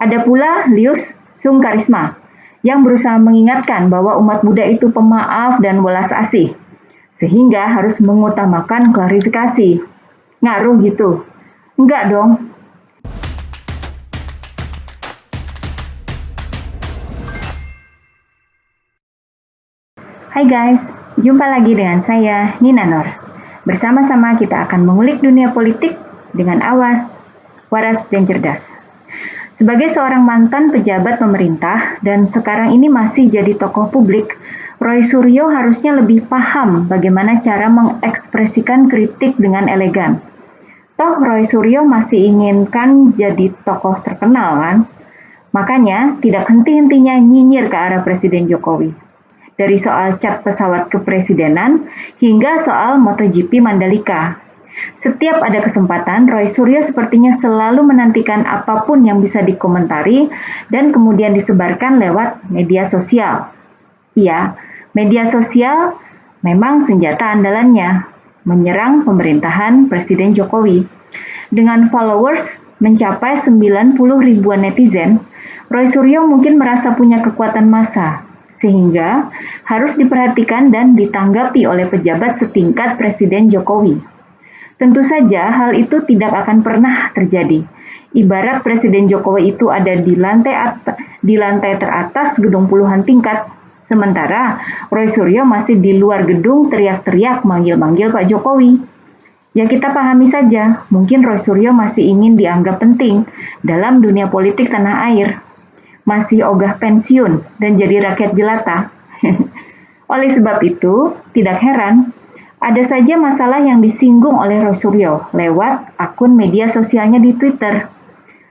Ada pula Lius Sungkarisma yang berusaha mengingatkan bahwa umat Buddha itu pemaaf dan welas asih, sehingga harus mengutamakan klarifikasi. Ngaruh gitu? Enggak dong. Hai guys, jumpa lagi dengan saya, Nina Nur. Bersama-sama kita akan mengulik dunia politik dengan awas, waras, dan cerdas. Sebagai seorang mantan pejabat pemerintah dan sekarang ini masih jadi tokoh publik, Roy Suryo harusnya lebih paham bagaimana cara mengekspresikan kritik dengan elegan. Toh Roy Suryo masih inginkan jadi tokoh terkenal kan? Makanya tidak henti-hentinya nyinyir ke arah Presiden Jokowi. Dari soal cat pesawat kepresidenan hingga soal MotoGP Mandalika. Setiap ada kesempatan, Roy Suryo sepertinya selalu menantikan apapun yang bisa dikomentari dan kemudian disebarkan lewat media sosial. Iya, media sosial memang senjata andalannya, menyerang pemerintahan Presiden Jokowi. Dengan followers mencapai 90 ribuan netizen, Roy Suryo mungkin merasa punya kekuatan massa, sehingga harus diperhatikan dan ditanggapi oleh pejabat setingkat Presiden Jokowi. Tentu saja hal itu tidak akan pernah terjadi. Ibarat Presiden Jokowi itu ada di lantai teratas gedung puluhan tingkat, sementara Roy Suryo masih di luar gedung teriak-teriak manggil-manggil Pak Jokowi. Ya kita pahami saja, mungkin Roy Suryo masih ingin dianggap penting dalam dunia politik tanah air. Masih ogah pensiun dan jadi rakyat jelata. Oleh sebab itu, tidak heran, ada saja masalah yang disinggung oleh Roy Suryo lewat akun media sosialnya di Twitter.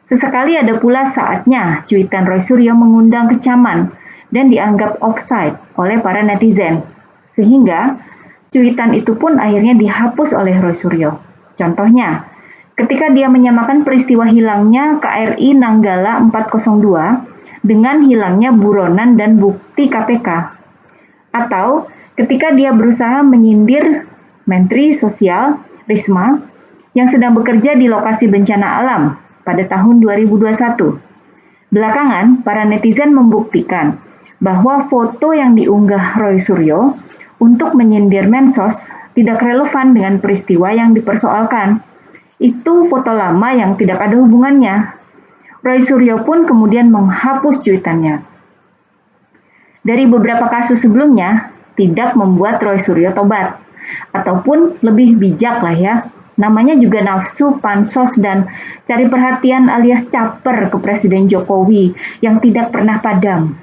Sesekali ada pula saatnya cuitan Roy Suryo mengundang kecaman dan dianggap offside oleh para netizen. Sehingga, cuitan itu pun akhirnya dihapus oleh Roy Suryo. Contohnya, ketika dia menyamakan peristiwa hilangnya KRI Nanggala 402 dengan hilangnya buronan dan bukti KPK. Atau ketika dia berusaha menyindir Menteri Sosial Risma yang sedang bekerja di lokasi bencana alam pada tahun 2021. Belakangan, para netizen membuktikan bahwa foto yang diunggah Roy Suryo untuk menyindir Mensos tidak relevan dengan peristiwa yang dipersoalkan. Itu foto lama yang tidak ada hubungannya. Roy Suryo pun kemudian menghapus cuitannya. Dari beberapa kasus sebelumnya, tidak membuat Roy Suryo tobat. Ataupun lebih bijak lah ya. Namanya juga nafsu, pansos, dan cari perhatian alias caper ke Presiden Jokowi yang tidak pernah padam.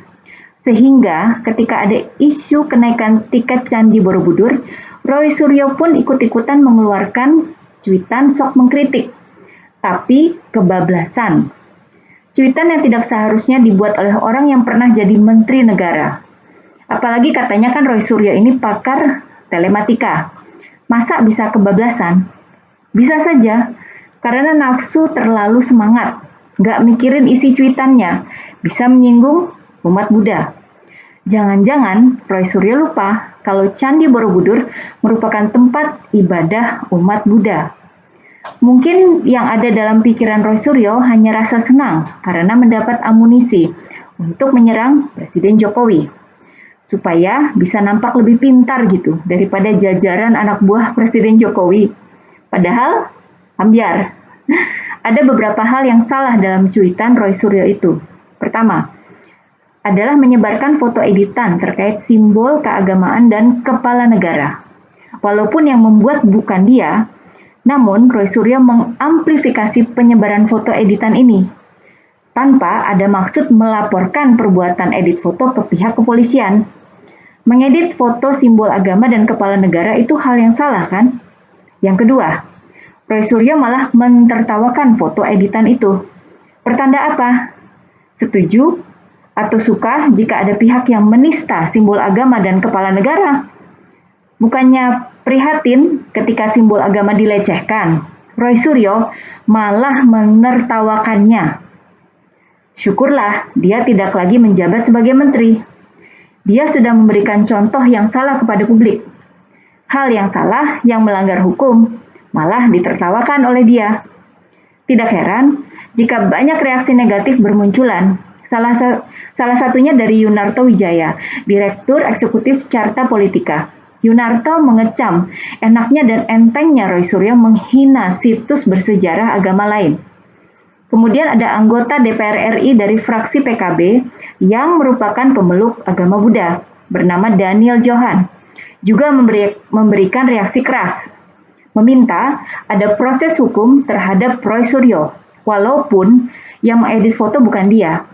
Sehingga ketika ada isu kenaikan tiket Candi Borobudur, Roy Suryo pun ikut-ikutan mengeluarkan cuitan sok mengkritik. Tapi kebablasan. Cuitan yang tidak seharusnya dibuat oleh orang yang pernah jadi menteri negara. Apalagi katanya kan Roy Suryo ini pakar telematika. Masa bisa kebablasan? Bisa saja, karena nafsu terlalu semangat. Nggak mikirin isi cuitannya, bisa menyinggung umat Buddha. Jangan-jangan Roy Suryo lupa kalau Candi Borobudur merupakan tempat ibadah umat Buddha. Mungkin yang ada dalam pikiran Roy Suryo hanya rasa senang karena mendapat amunisi untuk menyerang Presiden Jokowi. Supaya bisa nampak lebih pintar gitu daripada jajaran anak buah Presiden Jokowi. Padahal, ambyar. Ada beberapa hal yang salah dalam cuitan Roy Suryo itu. Pertama, adalah menyebarkan foto editan terkait simbol keagamaan dan kepala negara. Walaupun yang membuat bukan dia, namun, Roy Suryo mengamplifikasi penyebaran foto editan ini tanpa ada maksud melaporkan perbuatan edit foto ke pihak kepolisian. Mengedit foto simbol agama dan kepala negara itu hal yang salah kan? Yang kedua, Roy Suryo malah mentertawakan foto editan itu. Pertanda apa? Setuju atau suka jika ada pihak yang menista simbol agama dan kepala negara? Bukannya prihatin ketika simbol agama dilecehkan, Roy Suryo malah menertawakannya. Syukurlah dia tidak lagi menjabat sebagai menteri. Dia sudah memberikan contoh yang salah kepada publik. Hal yang salah yang melanggar hukum malah ditertawakan oleh dia. Tidak heran jika banyak reaksi negatif bermunculan. Salah satunya dari Yunarto Wijaya, Direktur Eksekutif Carta Politika. Yunarto mengecam enaknya dan entengnya Roy Suryo menghina situs bersejarah agama lain. Kemudian ada anggota DPR RI dari fraksi PKB yang merupakan pemeluk agama Buddha, bernama Daniel Johan, juga memberikan reaksi keras, meminta ada proses hukum terhadap Roy Suryo, walaupun yang mengedit foto bukan dia.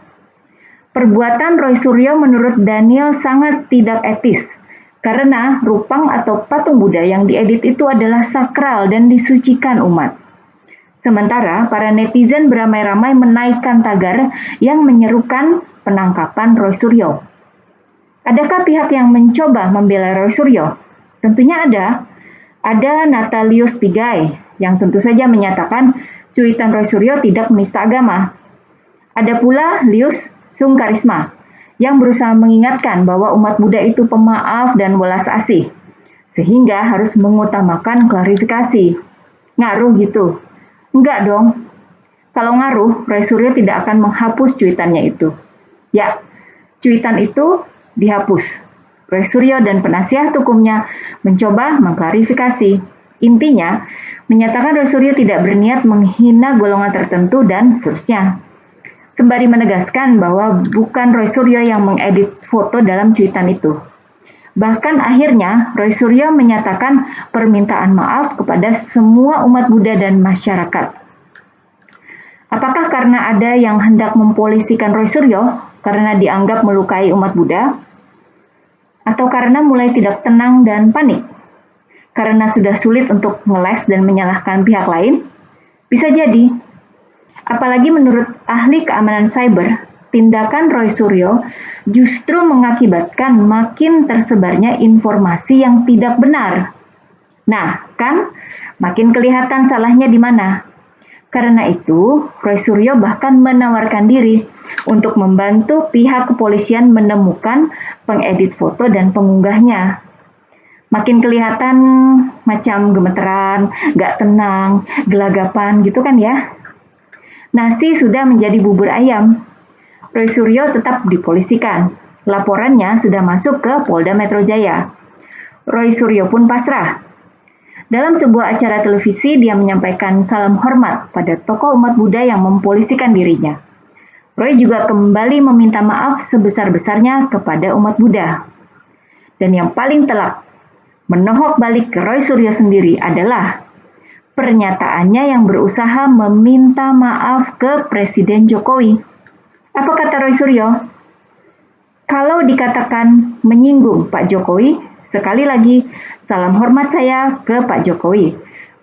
Perbuatan Roy Suryo menurut Daniel sangat tidak etis, karena rupang atau patung Buddha yang diedit itu adalah sakral dan disucikan umat. Sementara para netizen beramai-ramai menaikkan tagar yang menyerukan penangkapan Roy Suryo. Adakah pihak yang mencoba membela Roy Suryo? Tentunya ada. Ada Natalius Pigai yang tentu saja menyatakan cuitan Roy Suryo tidak menista agama. Ada pula Lius Sungkarisma yang berusaha mengingatkan bahwa umat Buddha itu pemaaf dan welas asih, sehingga harus mengutamakan klarifikasi. Ngaruh gitu? Enggak dong. Kalau ngaruh, Roy Suryo tidak akan menghapus cuitannya itu. Ya, cuitan itu dihapus. Roy Suryo dan penasihat hukumnya mencoba mengklarifikasi. Intinya, menyatakan Roy Suryo tidak berniat menghina golongan tertentu dan seterusnya. Sembari menegaskan bahwa bukan Roy Suryo yang mengedit foto dalam cuitan itu. Bahkan akhirnya Roy Suryo menyatakan permintaan maaf kepada semua umat Buddha dan masyarakat. Apakah karena ada yang hendak mempolisikan Roy Suryo karena dianggap melukai umat Buddha? Atau karena mulai tidak tenang dan panik? Karena sudah sulit untuk ngeles dan menyalahkan pihak lain? Bisa jadi. Apalagi menurut ahli keamanan cyber, tindakan Roy Suryo justru mengakibatkan makin tersebarnya informasi yang tidak benar. Nah, kan makin kelihatan salahnya di mana. Karena itu, Roy Suryo bahkan menawarkan diri untuk membantu pihak kepolisian menemukan pengedit foto dan pengunggahnya. Makin kelihatan macam gemeteran, gak tenang, gelagapan gitu kan ya. Nasi sudah menjadi bubur ayam. Roy Suryo tetap dipolisikan. Laporannya sudah masuk ke Polda Metro Jaya. Roy Suryo pun pasrah. Dalam sebuah acara televisi, dia menyampaikan salam hormat pada tokoh umat Buddha yang mempolisikan dirinya. Roy juga kembali meminta maaf sebesar-besarnya kepada umat Buddha. Dan yang paling telak, menohok balik ke Roy Suryo sendiri adalah pernyataannya yang berusaha meminta maaf ke Presiden Jokowi. Apa kata Roy Suryo? Kalau dikatakan menyinggung Pak Jokowi, sekali lagi salam hormat saya ke Pak Jokowi.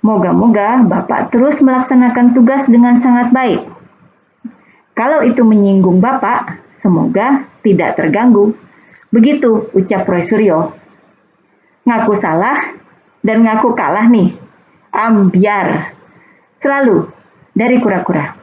Moga-moga Bapak terus melaksanakan tugas dengan sangat baik. Kalau itu menyinggung Bapak, semoga tidak terganggu. Begitu ucap Roy Suryo. Ngaku salah dan ngaku kalah nih. Ambiar. Selalu dari kura-kura.